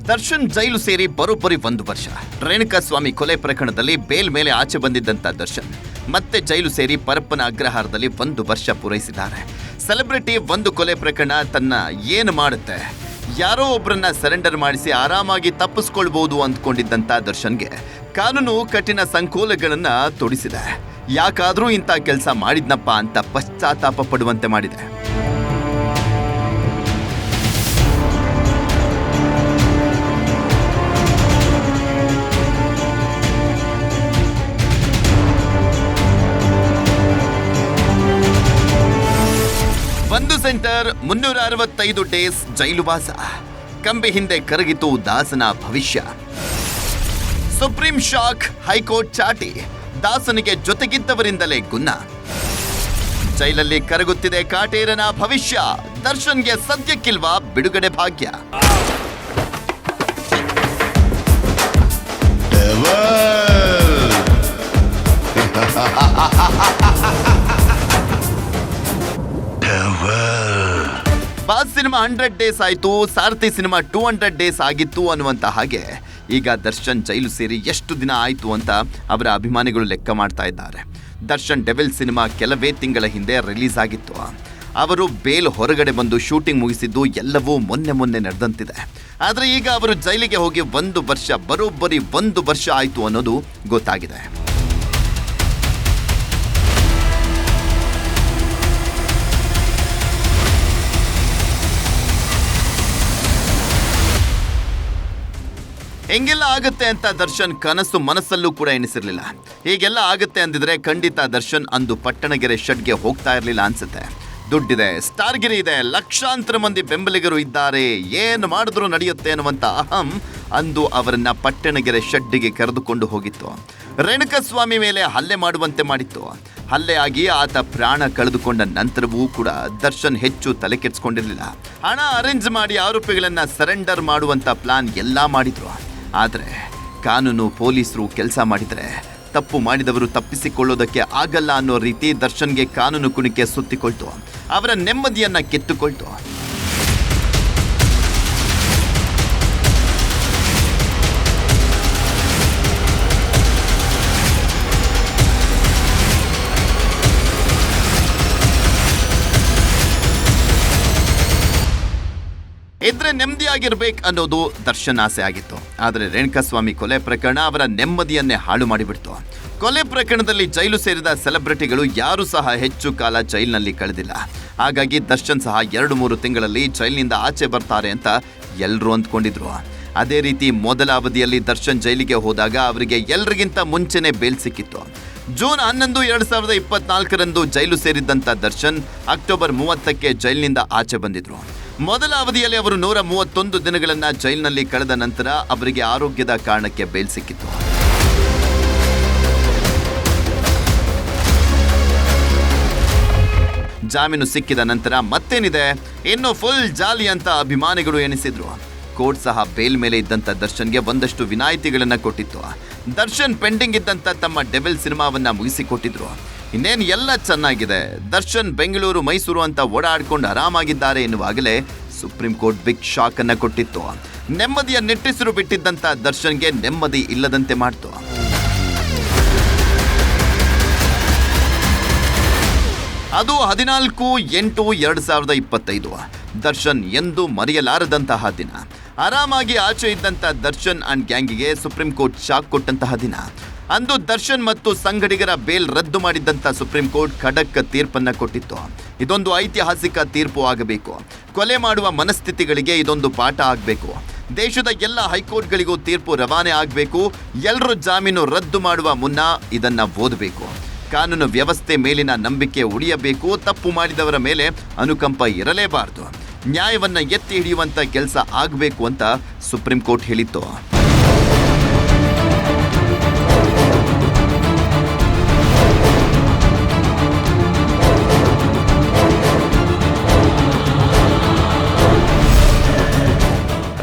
ದರ್ಶನ್ ಜೈಲು ಸೇರಿ ಬರೋಬ್ಬರಿ 1 ವರ್ಷ. ರೇಣುಕಾಸ್ವಾಮಿ ಕೊಲೆ ಪ್ರಕರಣದಲ್ಲಿ ಬೇಲ್ ಮೇಲೆ ಆಚೆ ಬಂದಿದ್ದಂತ ದರ್ಶನ್ ಮತ್ತೆ ಜೈಲು ಸೇರಿ ಪರಪ್ಪನ ಅಗ್ರಹಾರದಲ್ಲಿ 1 ವರ್ಷ ಪೂರೈಸಿದ್ದಾರೆ. ಸೆಲೆಬ್ರಿಟಿ ಒಂದು ಕೊಲೆ ಪ್ರಕರಣ ತನ್ನ ಏನು ಮಾಡುತ್ತೆ, ಯಾರೋ ಒಬ್ಬರನ್ನ ಸರೆಂಡರ್ ಮಾಡಿಸಿ ಆರಾಮಾಗಿ ತಪ್ಪಿಸ್ಕೊಳ್ಬಹುದು ಅಂದ್ಕೊಂಡಿದ್ದಂತ ದರ್ಶನ್ಗೆ ಕಾನೂನು ಕಠಿಣ ಸಂಕೋಲೆಗಳನ್ನ ತೊಡಿಸಿದೆ. ಯಾಕಾದ್ರೂ ಇಂಥ ಕೆಲಸ ಮಾಡಿದ್ನಪ್ಪ ಅಂತ ಪಶ್ಚಾತ್ತಾಪ ಪಡುವಂತೆ ಮಾಡಿದೆ. ಒಂದು ಸೆಂಟರ್ 365 ಡೇಸ್ ಜೈಲುವಾಸ. ಕಂಬಿ ಹಿಂದೆ ಕರಗಿತು ದಾಸನ ಭವಿಷ್ಯ. ಸುಪ್ರೀಂ ಶಾಕ್, ಹೈಕೋರ್ಟ್ ಚಾಟಿ. ದಾಸನಿಗೆ ಜೊತೆಗಿದ್ದವರಿಂದಲೇ ಗುನ್ನ. ಜೈಲಲ್ಲಿ ಕರಗುತ್ತಿದೆ ಕಾಟೇರನ ಭವಿಷ್ಯ. ದರ್ಶನ್ಗೆ ಸದ್ಯಕ್ಕಿಲ್ವಾ ಬಿಡುಗಡೆ ಭಾಗ್ಯ? ಬಾಸ್ ಸಿನಿಮಾ 100 ಡೇಸ್ ಆಯ್ತು, ಸಾರಥಿ ಸಿನಿಮಾ 200 ಡೇಸ್ ಆಗಿತ್ತು ಅನ್ನುವಂತ ಹಾಗೆ ಈಗ ದರ್ಶನ್ ಜೈಲು ಸೇರಿ ಎಷ್ಟು ದಿನ ಆಯ್ತು ಅಂತ ಅವರ ಅಭಿಮಾನಿಗಳು ಲೆಕ್ಕ ಮಾಡ್ತಾ ಇದ್ದಾರೆ. ದರ್ಶನ್ ಡೆವಿಲ್ ಸಿನಿಮಾ ಕೆಲವೇ ತಿಂಗಳ ಹಿಂದೆ ರಿಲೀಸ್ ಆಗಿತ್ತು. ಅವರು ಬೇಲ್ ಹೊರಗಡೆ ಬಂದು ಶೂಟಿಂಗ್ ಮುಗಿಸಿದ್ದು ಎಲ್ಲವೂ ಮೊನ್ನೆ ನಡೆದಂತಿದೆ. ಆದರೆ ಈಗ ಅವರು ಜೈಲಿಗೆ ಹೋಗಿ 1 ವರ್ಷ, ಬರೋಬ್ಬರಿ 1 ವರ್ಷ ಆಯ್ತು ಅನ್ನೋದು ಗೊತ್ತಾಗಿದೆ. ಹೆಂಗೆಲ್ಲ ಆಗುತ್ತೆ ಅಂತ ದರ್ಶನ್ ಕನಸು ಮನಸ್ಸಲ್ಲೂ ಕೂಡ ಎಣಿಸಿರ್ಲಿಲ್ಲ. ಹೀಗೆಲ್ಲ ಆಗುತ್ತೆ ಅಂದಿದ್ರೆ ಖಂಡಿತ ದರ್ಶನ್ ಅಂದು ಪಟ್ಟಣಗೆರೆ ಶೆಡ್ಗೆ ಹೋಗ್ತಾ ಇರಲಿಲ್ಲ ಅನ್ಸುತ್ತೆ. ದುಡ್ಡಿದೆ, ಸ್ಟಾರ್ಗಿರಿ ಇದೆ, ಲಕ್ಷಾಂತರ ಮಂದಿ ಬೆಂಬಲಿಗರು ಇದ್ದಾರೆ, ಏನು ಮಾಡಿದ್ರು ನಡೆಯುತ್ತೆ ಅನ್ನುವಂಥ ಅಹಂ ಅಂದು ಅವರನ್ನ ಪಟ್ಟಣಗೆರೆ ಶೆಡ್ಡಿಗೆ ಕರೆದುಕೊಂಡು ಹೋಗಿತ್ತು. ರೇಣುಕಾಸ್ವಾಮಿ ಮೇಲೆ ಹಲ್ಲೆ ಮಾಡುವಂತೆ ಮಾಡಿತ್ತು. ಹಲ್ಲೆ ಆಗಿ ಆತ ಪ್ರಾಣ ಕಳೆದುಕೊಂಡ ನಂತರವೂ ಕೂಡ ದರ್ಶನ್ ಹೆಚ್ಚು ತಲೆ ಕೆಡಿಸ್ಕೊಂಡಿರಲಿಲ್ಲ. ಹಣ ಅರೇಂಜ್ ಮಾಡಿ ಆರೋಪಿಗಳನ್ನ ಸರೆಂಡರ್ ಮಾಡುವಂತ ಪ್ಲಾನ್ ಎಲ್ಲ ಮಾಡಿದ್ರು. ಆದರೆ ಕಾನೂನು ಪೊಲೀಸರು ಕೆಲಸ ಮಾಡಿದರೆ ತಪ್ಪು ಮಾಡಿದವರು ತಪ್ಪಿಸಿಕೊಳ್ಳೋದಕ್ಕೆ ಆಗಲ್ಲ ಅನ್ನೋ ರೀತಿ ದರ್ಶನ್ಗೆ ಕಾನೂನು ಕುಣಿಕೆ ಸುತ್ತಿಕೊಳ್ತು. ಅವರ ನೆಮ್ಮದಿಯನ್ನ ಕಿತ್ತುಕೊಳ್ತು. ಇದ್ರೆ ನೆಮ್ಮದಿಯಾಗಿರ್ಬೇಕು ಅನ್ನೋದು ದರ್ಶನ್ ಆಸೆ ಆಗಿತ್ತು. ಆದರೆ ರೇಣುಕಾಸ್ವಾಮಿ ಕೊಲೆ ಪ್ರಕರಣ ಅವರ ನೆಮ್ಮದಿಯನ್ನೇ ಹಾಳು ಮಾಡಿಬಿಡ್ತು. ಕೊಲೆ ಪ್ರಕರಣದಲ್ಲಿ ಜೈಲು ಸೇರಿದ ಸೆಲೆಬ್ರಿಟಿಗಳು ಯಾರೂ ಸಹ ಹೆಚ್ಚು ಕಾಲ ಜೈಲಿನಲ್ಲಿ ಕಳೆದಿಲ್ಲ. ಹಾಗಾಗಿ ದರ್ಶನ್ ಸಹ 2-3 ತಿಂಗಳಲ್ಲಿ ಜೈಲಿನಿಂದ ಆಚೆ ಬರ್ತಾರೆ ಅಂತ ಎಲ್ಲರೂ ಅಂದ್ಕೊಂಡಿದ್ರು. ಅದೇ ರೀತಿ ಮೊದಲ ಅವಧಿಯಲ್ಲಿ ದರ್ಶನ್ ಜೈಲಿಗೆ ಹೋದಾಗ ಅವರಿಗೆ ಎಲ್ಲರಿಗಿಂತ ಮುಂಚೆನೇ ಬೇಲ್ ಸಿಕ್ಕಿತ್ತು. ಜೂನ್ 11, 2024ರಂದು ಜೈಲು ಸೇರಿದ್ದಂಥ ದರ್ಶನ್ ಅಕ್ಟೋಬರ್ 30ಕ್ಕೆ ಜೈಲಿನಿಂದ ಆಚೆ ಬಂದಿದ್ರು. ಮೊದಲ ಅವಧಿಯಲ್ಲಿ ಅವರು 131 ದಿನಗಳನ್ನ ಜೈಲಿನಲ್ಲಿ ಕಳೆದ ನಂತರ ಅವರಿಗೆ ಆರೋಗ್ಯದ ಕಾರಣಕ್ಕೆ ಬೇಲ್ ಸಿಕ್ಕಿತ್ತು. ಜಾಮೀನು ಸಿಕ್ಕಿದ ನಂತರ ಮತ್ತೇನಿದೆ, ಇನ್ನು ಫುಲ್ ಜಾಲಿ ಅಂತ ಅಭಿಮಾನಿಗಳು ಎನಿಸಿದ್ರು. ಕೋರ್ಟ್ ಸಹ ಬೇಲ್ ಮೇಲೆ ಇದ್ದಂಥ ದರ್ಶನ್ಗೆ ಒಂದಷ್ಟು ವಿನಾಯಿತಿಗಳನ್ನ ಕೊಟ್ಟಿತ್ತು. ದರ್ಶನ್ ಪೆಂಡಿಂಗ್ ಇದ್ದಂಥ ತಮ್ಮ ಡೆವಿಲ್ ಸಿನಿಮಾವನ್ನ ಮುಗಿಸಿಕೊಟ್ಟಿದ್ರು. ಇನ್ನೇನು ಎಲ್ಲ ಚೆನ್ನಾಗಿದೆ, ದರ್ಶನ್ ಬೆಂಗಳೂರು ಮೈಸೂರು ಅಂತ ಓಡಾಡ್ಕೊಂಡು ಆರಾಮಾಗಿದ್ದಾರೆ ಎನ್ನುವಾಗಲೇ ಸುಪ್ರೀಂ ಕೋರ್ಟ್ ಬಿಗ್ ಶಾಕ್ ಅನ್ನ ಕೊಟ್ಟಿತ್ತು. ನೆಮ್ಮದಿಯ ನಿಟ್ಟುಸಿರು ಬಿಟ್ಟಿದ್ದಂಥ ದರ್ಶನ್ಗೆ ನೆಮ್ಮದಿ ಇಲ್ಲದಂತೆ ಮಾಡ್ತು. ಅದು 14/8/2025. ದರ್ಶನ್ ಎಂದು ಮರೆಯಲಾರದಂತಹ ದಿನ. ಆರಾಮಾಗಿ ಆಚೆ ಇದ್ದಂಥ ದರ್ಶನ್ ಅಂಡ್ ಗ್ಯಾಂಗಿಗೆ ಸುಪ್ರೀಂ ಕೋರ್ಟ್ ಶಾಕ್ ಕೊಟ್ಟಂತಹ ದಿನ. ಅಂದು ದರ್ಶನ್ ಮತ್ತು ಸಂಗಡಿಗರ ಬೇಲ್ ರದ್ದು ಮಾಡಿದ್ದಂಥ ಸುಪ್ರೀಂ ಕೋರ್ಟ್ ಖಡಕ್ ತೀರ್ಪನ್ನ ಕೊಟ್ಟಿತ್ತು. ಇದೊಂದು ಐತಿಹಾಸಿಕ ತೀರ್ಪು ಆಗಬೇಕು. ಕೊಲೆ ಮಾಡುವ ಮನಸ್ಥಿತಿಗಳಿಗೆ ಇದೊಂದು ಪಾಠ ಆಗಬೇಕು. ದೇಶದ ಎಲ್ಲ ಹೈಕೋರ್ಟ್ಗಳಿಗೂ ತೀರ್ಪು ರವಾನೆ ಆಗಬೇಕು. ಎಲ್ಲರೂ ಜಾಮೀನು ರದ್ದು ಮಾಡುವ ಮುನ್ನ ಇದನ್ನ ಓದಬೇಕು. ಕಾನೂನು ವ್ಯವಸ್ಥೆ ಮೇಲಿನ ನಂಬಿಕೆ ಉಳಿಯಬೇಕು. ತಪ್ಪು ಮಾಡಿದವರ ಮೇಲೆ ಅನುಕಂಪ ಇರಲೇಬಾರದು. ನ್ಯಾಯವನ್ನ ಎತ್ತಿ ಹಿಡಿಯುವಂತ ಕೆಲಸ ಆಗಬೇಕು ಅಂತ ಸುಪ್ರೀಂ ಕೋರ್ಟ್ ಹೇಳಿತ್ತು.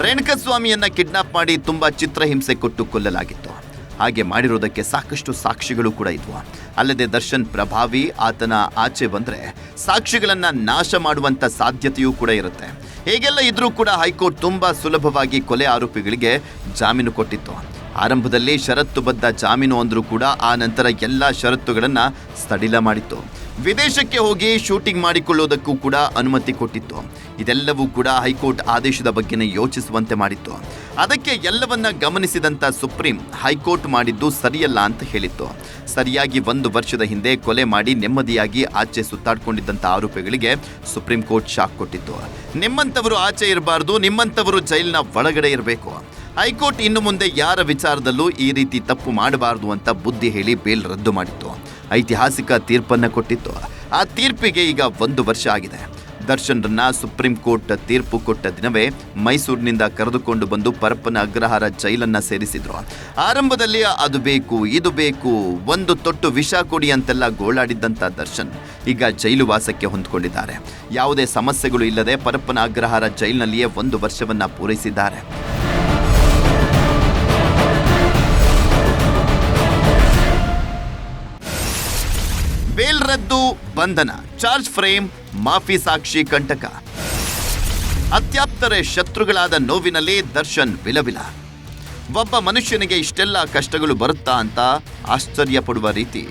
ರೇಣುಕಾಸ್ವಾಮಿಯನ್ನ ಕಿಡ್ನಾಪ್ ಮಾಡಿ ತುಂಬಾ ಚಿತ್ರಹಿಂಸೆ ಕೊಟ್ಟು ಕೊಲ್ಲಲಾಗಿತ್ತು. ಹಾಗೆ ಮಾಡಿರೋದಕ್ಕೆ ಸಾಕಷ್ಟು ಸಾಕ್ಷಿಗಳು ಕೂಡ ಇದ್ವು. ಅಲ್ಲದೆ ದರ್ಶನ್ ಪ್ರಭಾವಿ, ಆತನ ಆಚೆ ಬಂದರೆ ಸಾಕ್ಷಿಗಳನ್ನು ನಾಶ ಮಾಡುವಂಥ ಸಾಧ್ಯತೆಯೂ ಕೂಡ ಇರುತ್ತೆ. ಹೇಗೆಲ್ಲ ಇದ್ರೂ ಕೂಡ ಹೈಕೋರ್ಟ್ ತುಂಬಾ ಸುಲಭವಾಗಿ ಕೊಲೆ ಆರೋಪಿಗಳಿಗೆ ಜಾಮೀನು ಕೊಟ್ಟಿತ್ತು. ಆರಂಭದಲ್ಲಿ ಷರತ್ತುಬದ್ಧ ಜಾಮೀನು ಅಂದ್ರೂ ಕೂಡ ಆ ನಂತರ ಎಲ್ಲ ಷರತ್ತುಗಳನ್ನು ಸಡಿಲ ಮಾಡಿತ್ತು. ವಿದೇಶಕ್ಕೆ ಹೋಗಿ ಶೂಟಿಂಗ್ ಮಾಡಿಕೊಳ್ಳೋದಕ್ಕೂ ಕೂಡ ಅನುಮತಿ ಕೊಟ್ಟಿತ್ತು. ಇದೆಲ್ಲವೂ ಕೂಡ ಹೈಕೋರ್ಟ್ ಆದೇಶದ ಬಗ್ಗೆನೇ ಯೋಚಿಸುವಂತೆ ಮಾಡಿತ್ತು. ಅದಕ್ಕೆ ಎಲ್ಲವನ್ನ ಗಮನಿಸಿದಂಥ ಸುಪ್ರೀಂ ಹೈಕೋರ್ಟ್ ಮಾಡಿದ್ದು ಸರಿಯಲ್ಲ ಅಂತ ಹೇಳಿತ್ತು. ಸರಿಯಾಗಿ 1 ವರ್ಷದ ಹಿಂದೆ ಕೊಲೆ ಮಾಡಿ ನೆಮ್ಮದಿಯಾಗಿ ಆಚೆ ಸುತ್ತಾಡ್ಕೊಂಡಿದ್ದಂಥ ಆರೋಪಿಗಳಿಗೆ ಸುಪ್ರೀಂ ಕೋರ್ಟ್ ಶಾಕ್ ಕೊಟ್ಟಿತ್ತು. ನಿಮ್ಮಂಥವರು ಆಚೆ ಇರಬಾರ್ದು, ನಿಮ್ಮಂಥವರು ಜೈಲಿನ ಒಳಗಡೆ ಇರಬೇಕು. ಹೈಕೋರ್ಟ್ ಇನ್ನು ಮುಂದೆ ಯಾರ ವಿಚಾರದಲ್ಲೂ ಈ ರೀತಿ ತಪ್ಪು ಮಾಡಬಾರದು ಅಂತ ಬುದ್ಧಿ ಹೇಳಿ ಬೇಲ್ ರದ್ದು ಮಾಡಿತ್ತು. ಐತಿಹಾಸಿಕ ತೀರ್ಪನ್ನು ಕೊಟ್ಟಿತ್ತು. ಆ ತೀರ್ಪಿಗೆ ಈಗ 1 ವರ್ಷ ಆಗಿದೆ. ದರ್ಶನ್ರನ್ನ ಸುಪ್ರೀಂ ಕೋರ್ಟ್ ತೀರ್ಪು ಕೊಟ್ಟ ದಿನವೇ ಮೈಸೂರಿನಿಂದ ಕರೆದುಕೊಂಡು ಬಂದು ಪರಪ್ಪನ ಅಗ್ರಹಾರ ಜೈಲನ್ನ ಸೇರಿಸಿದ್ರು. ಆರಂಭದಲ್ಲಿ ಅದು ಬೇಕು ಇದು ಬೇಕು, ಒಂದು ತೊಟ್ಟು ವಿಷ ಕೊಡಿ ಅಂತೆಲ್ಲ ಗೋಳಾಡಿದ್ದಂಥ ದರ್ಶನ್ ಈಗ ಜೈಲು ವಾಸಕ್ಕೆ ಹೊಂದ್ಕೊಂಡಿದ್ದಾರೆ. ಯಾವುದೇ ಸಮಸ್ಯೆಗಳು ಇಲ್ಲದೆ ಪರಪ್ಪನ ಅಗ್ರಹಾರ ಜೈಲಿನಲ್ಲಿಯೇ 1 ವರ್ಷವನ್ನ ಪೂರೈಸಿದ್ದಾರೆ. ಬೇಲ್ ರದ್ದು, ಬಂಧನ, ಚಾರ್ಜ್ ಫ್ರೇಮ್, ಮಾಫಿ ಸಾಕ್ಷಿ ಕಂಟಕ. ಅತ್ಯಾಪ್ತರೆ ಶತ್ರುಗಳಾದ ನೋವಿನಲ್ಲಿ ದರ್ಶನ್ ವಿಲವಿಲ. ಒಬ್ಬ ಮನುಷ್ಯನಿಗೆ ಇಷ್ಟೆಲ್ಲ ಕಷ್ಟಗಳು ಬರುತ್ತಾ ಅಂತ ಆಶ್ಚರ್ಯ ಪಡುವ ರೀತಿ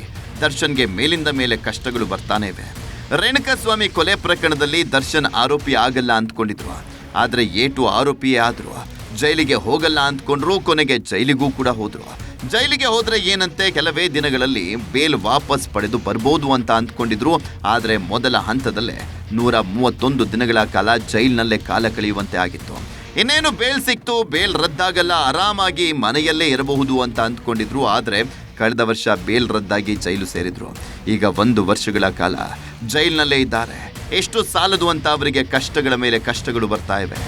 ದರ್ಶನ್ಗೆ ಮೇಲಿಂದ ಮೇಲೆ ಕಷ್ಟಗಳು ಬರ್ತಾನೆ ಇವೆ. ರೇಣುಕಾಸ್ವಾಮಿ ಕೊಲೆ ಪ್ರಕರಣದಲ್ಲಿ ದರ್ಶನ್ ಆರೋಪಿ ಆಗಲ್ಲ ಅಂದ್ಕೊಂಡಿದ್ರು. ಆದರೆ ಏಟು ಆರೋಪಿಯೇ ಆದ್ರು. ಜೈಲಿಗೆ ಹೋಗಲ್ಲ ಅಂದ್ಕೊಂಡ್ರು, ಕೊನೆಗೆ ಜೈಲಿಗೂ ಕೂಡ ಹೋದ್ರು. ಜೈಲಿಗೆ ಹೋದ್ರೆ ಏನಂತೆ, ಕೆಲವೇ ದಿನಗಳಲ್ಲಿ ಬೇಲ್ ವಾಪಸ್ ಪಡೆದು ಬರ್ಬೋದು ಅಂತ ಅಂದ್ಕೊಂಡಿದ್ರು. ಆದರೆ ಮೊದಲ ಹಂತದಲ್ಲೇ 131 ದಿನಗಳ ಕಾಲ ಜೈಲಿನಲ್ಲೇ ಕಾಲ ಕಳೆಯುವಂತೆ ಆಗಿತ್ತು. ಇನ್ನೇನು ಬೇಲ್ ಸಿಕ್ತು, ಬೇಲ್ ರದ್ದಾಗಲ್ಲ, ಆರಾಮಾಗಿ ಮನೆಯಲ್ಲೇ ಇರಬಹುದು ಅಂತ ಅಂದ್ಕೊಂಡಿದ್ರು. ಆದರೆ ಕಳೆದ ವರ್ಷ ಬೇಲ್ ರದ್ದಾಗಿ ಜೈಲು ಸೇರಿದ್ರು. ಈಗ 1 ವರ್ಷಗಳ ಕಾಲ ಜೈಲಿನಲ್ಲೇ ಇದ್ದಾರೆ. ಎಷ್ಟು ಸಾಲದು ಅಂತ ಅವರಿಗೆ ಕಷ್ಟಗಳ ಮೇಲೆ ಕಷ್ಟಗಳು ಬರ್ತಾ ಇವೆ.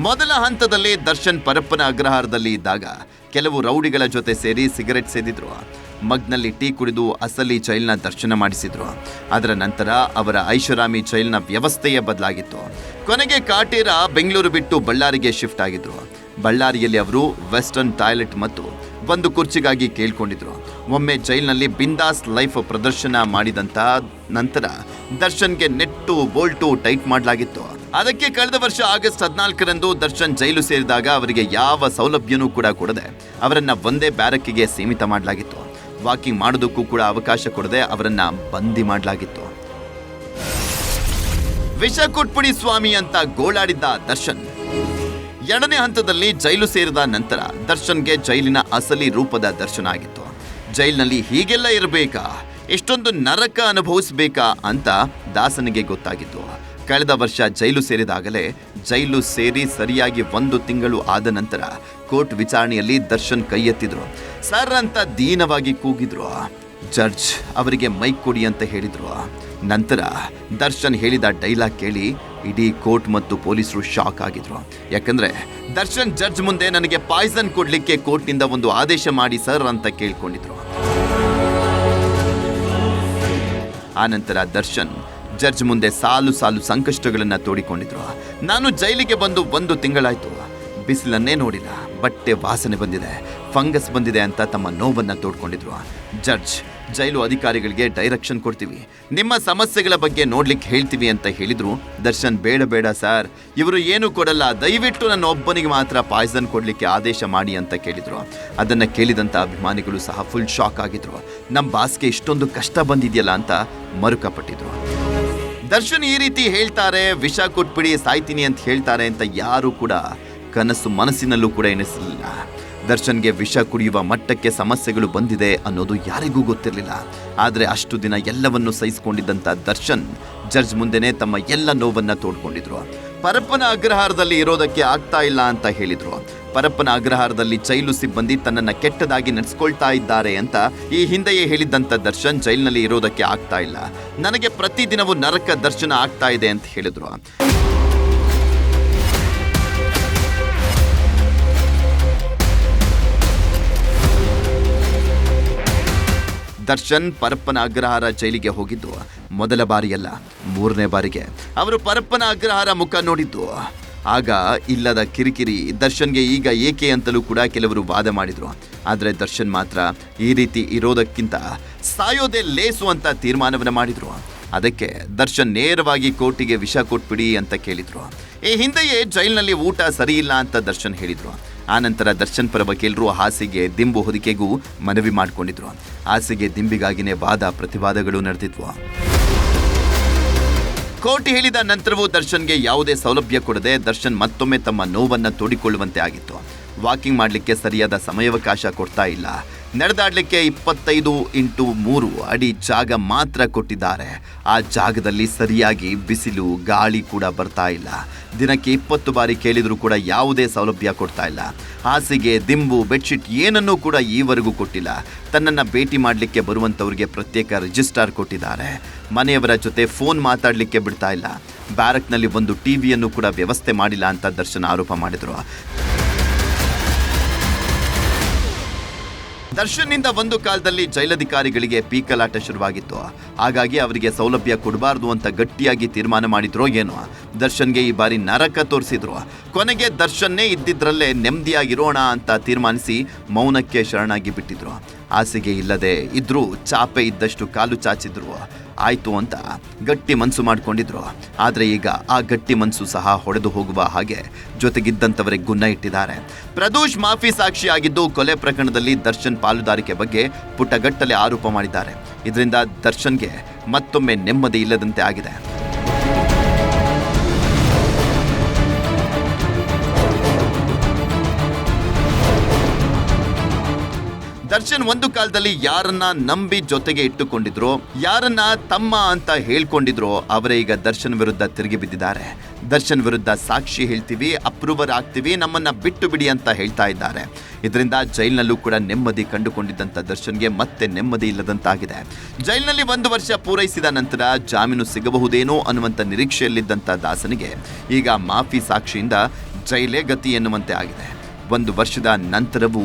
ಮೊದಲ ಹಂತದಲ್ಲಿ ದರ್ಶನ್ ಪರಪ್ಪನ ಅಗ್ರಹಾರದಲ್ಲಿ ಇದ್ದಾಗ ಕೆಲವು ರೌಡಿಗಳ ಜೊತೆ ಸೇರಿ ಸಿಗರೆಟ್ ಸೇದಿದ್ರು. ಮಗ್ನಲ್ಲಿ ಟೀ ಕುಡಿದು ಅಸಲಿ ಜೈಲಿನ ದರ್ಶನ ಮಾಡಿಸಿದ್ರು. ಅದರ ನಂತರ ಅವರ ಐಷಾರಾಮಿ ಜೈಲಿನ ವ್ಯವಸ್ಥೆಯೇ ಬದಲಾಗಿತ್ತು. ಕೊನೆಗೆ ಕಾಟೇರ ಬೆಂಗಳೂರು ಬಿಟ್ಟು ಬಳ್ಳಾರಿಗೆ ಶಿಫ್ಟ್ ಆಗಿದ್ರು. ಬಳ್ಳಾರಿಯಲ್ಲಿ ಅವರು ವೆಸ್ಟರ್ನ್ ಟಾಯ್ಲೆಟ್ ಮತ್ತು ಒಂದು ಕುರ್ಚಿಗಾಗಿ ಕೇಳ್ಕೊಂಡಿದ್ರು. ಒಮ್ಮೆ ಜೈಲಿನಲ್ಲಿ ಬಿಂದಾಸ್ ಲೈಫ್ ಪ್ರದರ್ಶನ ಮಾಡಿದಂತ ನಂತರ ದರ್ಶನ್ಗೆ ನೆಟ್ಟು ಬೋಲ್ಟು ಟೈಟ್ ಮಾಡಲಾಗಿತ್ತು. ಅದಕ್ಕೆ ಕಳೆದ ವರ್ಷ ಆಗಸ್ಟ್ 14ರಂದು ದರ್ಶನ್ ಜೈಲು ಸೇರಿದಾಗ ಅವರಿಗೆ ಯಾವ ಸೌಲಭ್ಯನೂ ಕೂಡ ಕೊಡದೆ ಅವರನ್ನ ಒಂದೇ ಬ್ಯಾರಕ್ಕಿಗೆ ಸೀಮಿತ ಮಾಡಲಾಗಿತ್ತು. ವಾಕಿಂಗ್ ಮಾಡೋದಕ್ಕೂ ಕೂಡ ಅವಕಾಶ ಕೊಡದೆ ಅವರನ್ನ ಬಂದಿ ಮಾಡಲಾಗಿತ್ತು. ವಿಷ ಕೊಟ್ಬಿಡಿ ಸ್ವಾಮಿ ಅಂತ ಗೋಳಾಡಿದ್ದ ದರ್ಶನ್ 2ನೇ ಹಂತದಲ್ಲಿ ಜೈಲು ಸೇರಿದ ನಂತರ ದರ್ಶನ್ಗೆ ಜೈಲಿನ ಅಸಲಿ ರೂಪದ ದರ್ಶನ ಆಗಿತ್ತು. ಜೈಲಿನಲ್ಲಿ ಹೀಗೆಲ್ಲ ಇರಬೇಕಾ, ಎಷ್ಟೊಂದು ನರಕ ಅನುಭವಿಸಬೇಕಾ ಅಂತ ದಾಸನಿಗೆ ಗೊತ್ತಾಗಿತ್ತು. ಕಳೆದ ವರ್ಷ ಜೈಲು ಸೇರಿದಾಗಲೇ ಜೈಲು ಸೇರಿ ಸರಿಯಾಗಿ 1 ತಿಂಗಳು ಆದ ನಂತರ ಕೋರ್ಟ್ ವಿಚಾರಣೆಯಲ್ಲಿ ದರ್ಶನ್ ಕೈ ಎತ್ತಿದ್ರು. ಸರ್ ಅಂತ ದೀನವಾಗಿ ಕೂಗಿದ್ರು. ಜಡ್ಜ್ ಅವರಿಗೆ ಮೈಕ್ ಕೊಡಿ ಅಂತ ಹೇಳಿದ್ರು. ನಂತರ ದರ್ಶನ್ ಹೇಳಿದ ಡೈಲಾಗ್ ಕೇಳಿ ಇಡೀ ಕೋರ್ಟ್ ಮತ್ತು ಪೊಲೀಸರು ಶಾಕ್ ಆಗಿದ್ರು. ಯಾಕಂದ್ರೆ ದರ್ಶನ್ ಜಡ್ಜ್ ಮುಂದೆ ನನಗೆ ಪಾಯ್ಸನ್ ಕೊಡ್ಲಿಕ್ಕೆ ಕೋರ್ಟ್ನಿಂದ ಒಂದು ಆದೇಶ ಮಾಡಿ ಸರ್ ಅಂತ ಕೇಳ್ಕೊಂಡಿದ್ರು. ಆನಂತರ ದರ್ಶನ್ ಜಡ್ಜ್ ಮುಂದೆ ಸಾಲು ಸಾಲು ಸಂಕಷ್ಟಗಳನ್ನ ತೋಡಿಕೊಂಡಿದ್ರು. ನಾನು ಜೈಲಿಗೆ ಬಂದು 1 ತಿಂಗಳಾಯ್ತು, ಬಿಸಿಲನ್ನೇ ನೋಡಿಲ್ಲ, ಬಟ್ಟೆ ವಾಸನೆ ಬಂದಿದೆ, ಫಂಗಸ್ ಬಂದಿದೆ ಅಂತ ತಮ್ಮ ನೋವನ್ನ ತೋಡ್ಕೊಂಡಿದ್ರು. ಜಡ್ಜ್, ಜೈಲು ಅಧಿಕಾರಿಗಳಿಗೆ ಡೈರೆಕ್ಷನ್ ಕೊಡ್ತೀವಿ, ನಿಮ್ಮ ಸಮಸ್ಯೆಗಳ ಬಗ್ಗೆ ನೋಡ್ಲಿಕ್ಕೆ ಹೇಳ್ತೀವಿ ಅಂತ ಹೇಳಿದ್ರು. ದರ್ಶನ್, ಬೇಡ ಬೇಡ ಸರ್, ಇವರು ಏನು ಕೊಡಲ್ಲ, ದಯವಿಟ್ಟು ನನ್ನ ಒಬ್ಬನಿಗೆ ಮಾತ್ರ ಪಾಯ್ಸನ್ ಕೊಡ್ಲಿಕ್ಕೆ ಆದೇಶ ಮಾಡಿ ಅಂತ ಕೇಳಿದ್ರು. ಅದನ್ನ ಕೇಳಿದಂತ ಅಭಿಮಾನಿಗಳು ಸಹ ಫುಲ್ ಶಾಕ್ ಆಗಿದ್ರು. ನಮ್ಮ ಬಾಸ್ಗೆ ಇಷ್ಟೊಂದು ಕಷ್ಟ ಬಂದಿದೆಯಲ್ಲ ಅಂತ ಮರುಕಪಟ್ಟಿದ್ರು. ದರ್ಶನ್ ಈ ರೀತಿ ಹೇಳ್ತಾರೆ, ವಿಷ ಕೊಟ್ಬಿಡಿ ಸಾಯ್ತೀನಿ ಅಂತ ಹೇಳ್ತಾರೆ ಅಂತ ಯಾರು ಕೂಡ ಕನಸು ಮನಸ್ಸಿನಲ್ಲೂ ಕೂಡ ಎನಿಸಲಿಲ್ಲ. ದರ್ಶನ್ಗೆ ವಿಷ ಕುಡಿಯುವ ಮಟ್ಟಕ್ಕೆ ಸಮಸ್ಯೆಗಳು ಬಂದಿದೆ ಅನ್ನೋದು ಯಾರಿಗೂ ಗೊತ್ತಿರಲಿಲ್ಲ. ಆದರೆ ಅಷ್ಟು ದಿನ ಎಲ್ಲವನ್ನೂ ಸಹಿಸಿಕೊಂಡಿದ್ದಂಥ ದರ್ಶನ್ ಜಡ್ಜ್ ಮುಂದೆನೇ ತಮ್ಮ ಎಲ್ಲ ನೋವನ್ನ ತೋಡ್ಕೊಂಡಿದ್ರು. ಪರಪ್ಪನ ಅಗ್ರಹಾರದಲ್ಲಿ ಇರೋದಕ್ಕೆ ಆಗ್ತಾ ಇಲ್ಲ ಅಂತ ಹೇಳಿದ್ರು. ಪರಪ್ಪನ ಅಗ್ರಹಾರದಲ್ಲಿ ಜೈಲು ಸಿಬ್ಬಂದಿ ತನ್ನನ್ನು ಕೆಟ್ಟದಾಗಿ ನಡೆಸ್ಕೊಳ್ತಾ ಇದ್ದಾರೆ ಅಂತ ಈ ಹಿಂದೆಯೇ ಹೇಳಿದ್ದಂಥ ದರ್ಶನ್ ಜೈಲಿನಲ್ಲಿ ಇರೋದಕ್ಕೆ ಆಗ್ತಾ ಇಲ್ಲ, ನನಗೆ ಪ್ರತಿದಿನವೂ ನರಕ ದರ್ಶನ ಆಗ್ತಾ ಇದೆ ಅಂತ ಹೇಳಿದ್ರು. ದರ್ಶನ್ ಪರಪ್ಪನ ಅಗ್ರಹಾರ ಜೈಲಿಗೆ ಹೋಗಿದ್ದು ಮೊದಲ ಬಾರಿಯಲ್ಲ, 3ನೇ ಬಾರಿಗೆ ಅವರು ಪರಪ್ಪನ ಅಗ್ರಹಾರ ಮುಖ ನೋಡಿದ್ದು. ಆಗ ಇಲ್ಲದ ಕಿರಿಕಿರಿ ದರ್ಶನ್ಗೆ ಈಗ ಏಕೆ ಅಂತಲೂ ಕೂಡ ಕೆಲವರು ವಾದ ಮಾಡಿದ್ರು. ಆದರೆ ದರ್ಶನ್ ಮಾತ್ರ ಈ ರೀತಿ ಇರೋದಕ್ಕಿಂತ ಸಾಯೋದೇ ಲೇಸು ಅಂತ ತೀರ್ಮಾನವನ್ನು ಮಾಡಿದ್ರು. ಅದಕ್ಕೆ ದರ್ಶನ್ ನೇರವಾಗಿ ಕೋರ್ಟಿಗೆ ವಿಷ ಕೊಟ್ಬಿಡಿ ಅಂತ ಕೇಳಿದ್ರು. ಈ ಹಿಂದೆಯೇ ಜೈಲಿನಲ್ಲಿ ಊಟ ಸರಿ ಇಲ್ಲ ಅಂತ ದರ್ಶನ್ ಹೇಳಿದ್ರು. ಆನಂತರ ದರ್ಶನ್ ಪರ ವಕೀಲರು ಹಾಸಿಗೆ ದಿಂಬು ಹೊದಿಕೆಗೂ ಮನವಿ ಮಾಡಿಕೊಂಡಿದ್ರು. ಹಾಸಿಗೆ ದಿಂಬಿಗಾಗಿನೇ ವಾದ ಪ್ರತಿವಾದಗಳು ನಡೆದಿದ್ವು. ಕೋರ್ಟ್ ಹೇಳಿದ ನಂತರವೂ ದರ್ಶನ್ಗೆ ಯಾವುದೇ ಸೌಲಭ್ಯ ಕೊಡದೆ ದರ್ಶನ್ ಮತ್ತೊಮ್ಮೆ ತಮ್ಮ ನೋವನ್ನು ತೋಡಿಕೊಳ್ಳುವಂತೆ ಆಗಿತ್ತು. ವಾಕಿಂಗ್ ಮಾಡಲಿಕ್ಕೆ ಸರಿಯಾದ ಸಮಯಾವಕಾಶ ಕೊಡ್ತಾ ಇಲ್ಲ. ನಡೆದಾಡಲಿಕ್ಕೆ 25x3 ಅಡಿ ಜಾಗ ಮಾತ್ರ ಕೊಟ್ಟಿದ್ದಾರೆ. ಆ ಜಾಗದಲ್ಲಿ ಸರಿಯಾಗಿ ಬಿಸಿಲು ಗಾಳಿ ಕೂಡ ಬರ್ತಾ ಇಲ್ಲ. ದಿನಕ್ಕೆ 20 ಬಾರಿ ಕೇಳಿದರೂ ಕೂಡ ಯಾವುದೇ ಸೌಲಭ್ಯ ಕೊಡ್ತಾ ಇಲ್ಲ. ಹಾಸಿಗೆ ದಿಂಬು ಬೆಡ್ಶೀಟ್ ಏನನ್ನೂ ಕೂಡ ಈವರೆಗೂ ಕೊಟ್ಟಿಲ್ಲ. ತನ್ನನ್ನು ಭೇಟಿ ಮಾಡಲಿಕ್ಕೆ ಬರುವಂಥವ್ರಿಗೆ ಪ್ರತ್ಯೇಕ ರಿಜಿಸ್ಟರ್ ಕೊಟ್ಟಿದ್ದಾರೆ. ಮನೆಯವರ ಜೊತೆ ಫೋನ್ ಮಾತಾಡಲಿಕ್ಕೆ ಬಿಡ್ತಾ ಇಲ್ಲ. ಬ್ಯಾರಕ್ನಲ್ಲಿ ಒಂದು ಟಿವಿಯನ್ನು ಕೂಡ ವ್ಯವಸ್ಥೆ ಮಾಡಿಲ್ಲ ಅಂತ ದರ್ಶನ್ ಆರೋಪ ಮಾಡಿದರು. ದರ್ಶನ್ನಿಂದ ಒಂದು ಕಾಲದಲ್ಲಿ ಜೈಲಧಿಕಾರಿಗಳಿಗೆ ಪೀಕಲಾಟ ಶುರುವಾಗಿತ್ತು. ಹಾಗಾಗಿ ಅವರಿಗೆ ಸೌಲಭ್ಯ ಕೊಡಬಾರ್ದು ಅಂತ ಗಟ್ಟಿಯಾಗಿ ತೀರ್ಮಾನ ಮಾಡಿದ್ರೋ ಏನೋ. ದರ್ಶನ್ಗೆ ಈ ಬಾರಿ ನರಕ ತೋರಿಸಿದ್ರು. ಕೊನೆಗೆ ದರ್ಶನ್ನೇ ಇದ್ದಿದ್ರಲ್ಲೇ ನೆಮ್ಮದಿಯಾಗಿರೋಣ ಅಂತ ತೀರ್ಮಾನಿಸಿ ಮೌನಕ್ಕೆ ಶರಣಾಗಿ ಬಿಟ್ಟಿದ್ರು. ಹಾಸಿಗೆ ಇಲ್ಲದೆ ಇದ್ರೂ ಚಾಪೆ ಇದ್ದಷ್ಟು ಕಾಲು ಚಾಚಿದ್ರು ಆಯ್ತು ಅಂತ ಗಟ್ಟಿ ಮನಸ್ಸು ಮಾಡಿಕೊಂಡಿದ್ರು. ಆದರೆ ಈಗ ಆ ಗಟ್ಟಿ ಮನಸ್ಸು ಸಹ ಹೊಡೆದು ಹೋಗುವ ಹಾಗೆ ಜೊತೆಗಿದ್ದಂಥವರಿಗೆ ಗುನ್ನ ಇಟ್ಟಿದ್ದಾರೆ. ಪ್ರದೋಷ್ ಮಾಫಿ ಸಾಕ್ಷಿಯಾಗಿದ್ದು ಕೊಲೆ ಪ್ರಕರಣದಲ್ಲಿ ದರ್ಶನ್ ಪಾಲುದಾರಿಕೆ ಬಗ್ಗೆ ಪುಟಗಟ್ಟಲೆ ಆರೋಪ ಮಾಡಿದ್ದಾರೆ. ಇದರಿಂದ ದರ್ಶನ್ಗೆ ಮತ್ತೊಮ್ಮೆ ನೆಮ್ಮದಿ ಇಲ್ಲದಂತೆ ಆಗಿದೆ. ದರ್ಶನ್ ಒಂದು ಕಾಲದಲ್ಲಿ ಯಾರನ್ನ ನಂಬಿ ಜೊತೆಗೆ ಇಟ್ಟುಕೊಂಡಿದ್ರು, ಯಾರನ್ನ ತಮ್ಮ ಅಂತ ಹೇಳ್ಕೊಂಡಿದ್ರು, ಅವರೇ ಈಗ ದರ್ಶನ್ ವಿರುದ್ಧ ತಿರುಗಿ ಬಿದ್ದಿದ್ದಾರೆ. ದರ್ಶನ್ ವಿರುದ್ಧ ಸಾಕ್ಷಿ ಹೇಳ್ತೀವಿ, ಅಪ್ರೂವರ್ ಆಗ್ತೀವಿ, ನಮ್ಮನ್ನ ಬಿಟ್ಟು ಬಿಡಿ ಅಂತ ಹೇಳ್ತಾ ಇದ್ದಾರೆ. ಇದರಿಂದ ಜೈಲಿನಲ್ಲೂ ಕೂಡ ನೆಮ್ಮದಿ ಕಂಡುಕೊಂಡಿದ್ದಂಥ ದರ್ಶನ್ಗೆ ಮತ್ತೆ ನೆಮ್ಮದಿ ಇಲ್ಲದಂತಾಗಿದೆ. ಜೈಲಿನಲ್ಲಿ 1 ವರ್ಷ ಪೂರೈಸಿದ ನಂತರ ಜಾಮೀನು ಸಿಗಬಹುದೇನೋ ಅನ್ನುವಂಥ ನಿರೀಕ್ಷೆಯಲ್ಲಿದ್ದಂಥ ದಾಸನಿಗೆ ಈಗ ಮಾಫಿ ಸಾಕ್ಷಿಯಿಂದ ಜೈಲೇ ಗತಿ ಎನ್ನುವಂತೆ ಆಗಿದೆ. 1 ವರ್ಷದ ನಂತರವೂ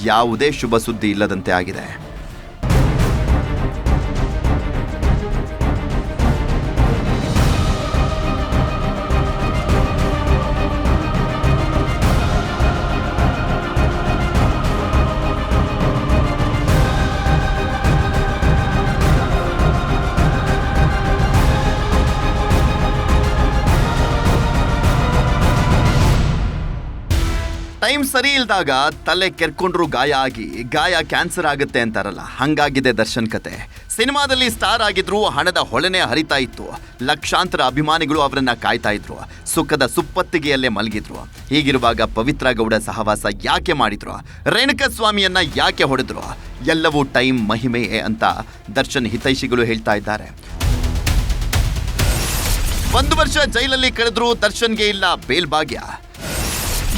ಯಾವುದೇ ಶುಭ ಸುದ್ದಿ ಇಲ್ಲದಂತೆ ಆಗಿದೆ. ಟೈಮ್ ಸರಿ ಇಲ್ದಾಗ ತಲೆ ಕೆರ್ಕೊಂಡ್ರು ಗಾಯ ಆಗಿ ಗಾಯ ಕ್ಯಾನ್ಸರ್ ಆಗುತ್ತೆ ಅಂತಾರಲ್ಲ, ಹಂಗಾಗಿದೆ ದರ್ಶನ್ ಕತೆ. ಸಿನಿಮಾದಲ್ಲಿ ಸ್ಟಾರ್ ಆಗಿದ್ರು, ಹಣದ ಹೊಳೆನೆ ಹರಿತಾ ಇತ್ತು. ಲಕ್ಷಾಂತರ ಅಭಿಮಾನಿಗಳು ಅವರನ್ನ ಕಾಯ್ತಾ ಇದ್ರು. ಸುಖದ ಸುಪ್ಪತ್ತಿಗೆಯಲ್ಲೇ ಮಲಗಿದ್ರು. ಹೀಗಿರುವಾಗ ಪವಿತ್ರ ಗೌಡ ಸಹವಾಸ ಯಾಕೆ ಮಾಡಿದ್ರು? ರೇಣುಕಸ್ವಾಮಿಯನ್ನ ಯಾಕೆ ಹೊಡೆದ್ರು? ಎಲ್ಲವೂ ಟೈಮ್ ಮಹಿಮೆಯೇ ಅಂತ ದರ್ಶನ್ ಹಿತೈಷಿಗಳು ಹೇಳ್ತಾ ಇದ್ದಾರೆ. 1 ವರ್ಷ ಜೈಲಲ್ಲಿ ಕಳೆದ್ರೂ ದರ್ಶನ್ಗೆ ಇಲ್ಲ ಬೇಲ್ ಭಾಗ್ಯ.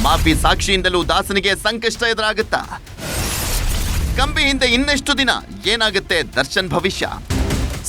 ಮಾಫಿ ಸಾಕ್ಷಿಯಿಂದಲೂ ದಾಸನಿಗೆ ಸಂಕಷ್ಟ ಎದುರಾಗುತ್ತಾ? ಕಂಬಿ ಹಿಂದೆ ಇನ್ನೆಷ್ಟು ದಿನ? ಏನಾಗುತ್ತೆ ದರ್ಶನ್ ಭವಿಷ್ಯ?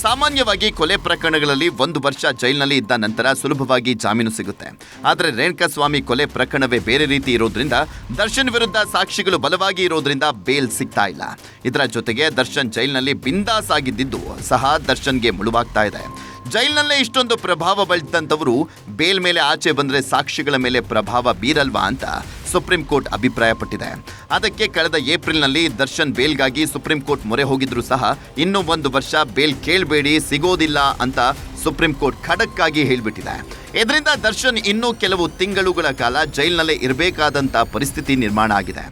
ಸಾಮಾನ್ಯವಾಗಿ ಕೊಲೆ ಪ್ರಕರಣಗಳಲ್ಲಿ 1 ವರ್ಷ ಜೈಲಿನಲ್ಲಿ ಇದ್ದ ನಂತರ ಸುಲಭವಾಗಿ ಜಾಮೀನು ಸಿಗುತ್ತೆ. ಆದರೆ ರೇಣುಕಸ್ವಾಮಿ ಕೊಲೆ ಪ್ರಕರಣವೇ ಬೇರೆ ರೀತಿ ಇರೋದ್ರಿಂದ, ದರ್ಶನ್ ವಿರುದ್ಧ ಸಾಕ್ಷಿಗಳು ಬಲವಾಗಿ ಇರೋದ್ರಿಂದ ಬೇಲ್ ಸಿಗ್ತಾ ಇಲ್ಲ. ಇದರ ಜೊತೆಗೆ ದರ್ಶನ್ ಜೈಲಿನಲ್ಲಿ ಬಿಂದಾಸ್ ಆಗಿದ್ದು ಸಹ ದರ್ಶನ್ಗೆ ಮುಳುವಾಗ್ತಾ ಇದೆ. ಜೈಲಿನಲ್ಲೇ ಇಷ್ಟೊಂದು ಪ್ರಭಾವ ಬಳಸಿದಂಥವರು ಬೇಲ್ ಮೇಲೆ ಆಚೆ ಬಂದರೆ ಸಾಕ್ಷಿಗಳ ಮೇಲೆ ಪ್ರಭಾವ ಬೀರಲ್ವಾ ಅಂತ ಸುಪ್ರೀಂ ಕೋರ್ಟ್ ಅಭಿಪ್ರಾಯಪಟ್ಟಿದೆ. ಅದಕ್ಕೆ ಕಳೆದ ಏಪ್ರಿಲ್ನಲ್ಲಿ ದರ್ಶನ್ ಬೇಲ್ಗಾಗಿ ಸುಪ್ರೀಂ ಕೋರ್ಟ್ ಮೊರೆ ಹೋಗಿದ್ರು ಸಹ ಇನ್ನೂ 1 ವರ್ಷ ಬೇಲ್ ಕೇಳಬೇಡಿ, ಸಿಗೋದಿಲ್ಲ ಅಂತ ಸುಪ್ರೀಂ ಕೋರ್ಟ್ ಖಡಕ್ ಆಗಿ ಹೇಳಿಬಿಟ್ಟಿದೆ. ಇದರಿಂದ ದರ್ಶನ್ ಇನ್ನೂ ಕೆಲವು ತಿಂಗಳುಗಳ ಕಾಲ ಜೈಲಿನಲ್ಲೇ ಇರಬೇಕಾದಂಥ ಪರಿಸ್ಥಿತಿ ನಿರ್ಮಾಣ ಆಗಿದೆ.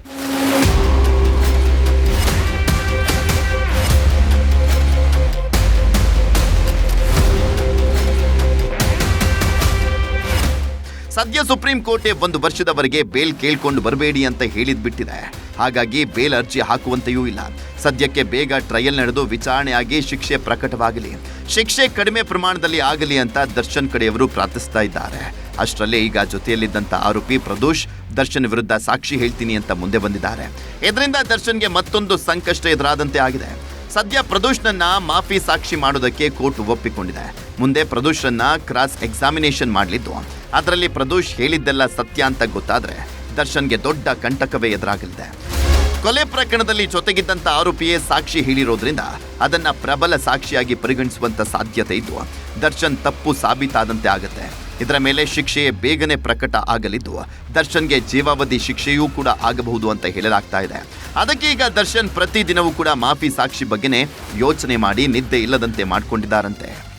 ಸದ್ಯ ಸುಪ್ರೀಂ ಕೋರ್ಟೇ 1 ವರ್ಷದವರೆಗೆ ಬೇಲ್ ಕೇಳ್ಕೊಂಡು ಬರಬೇಡಿ ಅಂತ ಹೇಳಿದ್ಬಿಟ್ಟಿದೆ. ಹಾಗಾಗಿ ಬೇಲ್ ಅರ್ಜಿ ಹಾಕುವಂತೆಯೂ ಇಲ್ಲ. ಸದ್ಯಕ್ಕೆ ಬೇಗ ಟ್ರಯಲ್ ನಡೆದು ವಿಚಾರಣೆಯಾಗಿ ಶಿಕ್ಷೆ ಪ್ರಕಟವಾಗಲಿ, ಶಿಕ್ಷೆ ಕಡಿಮೆ ಪ್ರಮಾಣದಲ್ಲಿ ಆಗಲಿ ಅಂತ ದರ್ಶನ್ ಕಡೆಯವರು ಪ್ರಾರ್ಥಿಸ್ತಾ ಇದ್ದಾರೆ. ಅಷ್ಟರಲ್ಲೇ ಈಗ ಜೊತೆಯಲ್ಲಿದ್ದಂಥ ಆರೋಪಿ ಪ್ರದೋಷ್ ದರ್ಶನ್ ವಿರುದ್ಧ ಸಾಕ್ಷಿ ಹೇಳ್ತೀನಿ ಅಂತ ಮುಂದೆ ಬಂದಿದ್ದಾರೆ. ಇದರಿಂದ ದರ್ಶನ್ಗೆ ಮತ್ತೊಂದು ಸಂಕಷ್ಟ ಎದುರಾದಂತೆ ಆಗಿದೆ. ಸದ್ಯ ಪ್ರದೋಷ್ನನ್ನ ಮಾಫಿ ಸಾಕ್ಷಿ ಮಾಡೋದಕ್ಕೆ ಕೋರ್ಟ್ ಒಪ್ಪಿಕೊಂಡಿದೆ. ಮುಂದೆ ಪ್ರದೋಷ್ರನ್ನ ಕ್ರಾಸ್ ಎಕ್ಸಾಮಿನೇಷನ್ ಮಾಡಲಿದ್ದು, ಅದರಲ್ಲಿ ಪ್ರದೋಷ್ ಹೇಳಿದ್ದೆಲ್ಲ ಸತ್ಯ ಅಂತ ಗೊತ್ತಾದ್ರೆ ದರ್ಶನ್ಗೆ ದೊಡ್ಡ ಕಂಟಕವೇ ಎದುರಾಗಲಿದೆ. ಕೊಲೆ ಪ್ರಕರಣದಲ್ಲಿ ಜೊತೆಗಿದ್ದಂಥ ಆರೋಪಿಯೇ ಸಾಕ್ಷಿ ಹೇಳಿರೋದ್ರಿಂದ ಅದನ್ನ ಪ್ರಬಲ ಸಾಕ್ಷಿಯಾಗಿ ಪರಿಗಣಿಸುವಂತ ಸಾಧ್ಯತೆ ಇದ್ದು ದರ್ಶನ್ ತಪ್ಪು ಸಾಬೀತಾದಂತೆ ಆಗುತ್ತೆ. ಇದರ ಮೇಲೆ ಶಿಕ್ಷೆಯೇ ಬೇಗನೆ ಪ್ರಕಟ ಆಗಲಿದ್ದು ದರ್ಶನ್ಗೆ ಜೀವಾವಧಿ ಶಿಕ್ಷೆಯೂ ಕೂಡ ಆಗಬಹುದು ಅಂತ ಹೇಳಲಾಗ್ತಾ ಇದೆ. ಅದಕ್ಕೆ ಈಗ ದರ್ಶನ್ ಪ್ರತಿದಿನವೂ ಕೂಡ ಮಾಫಿ ಸಾಕ್ಷಿ ಬಗ್ಗೆನೇ ಯೋಚನೆ ಮಾಡಿ ನಿದ್ದೆ ಇಲ್ಲದಂತೆ ಮಾಡ್ಕೊಂಡಿದ್ದಾರಂತೆ.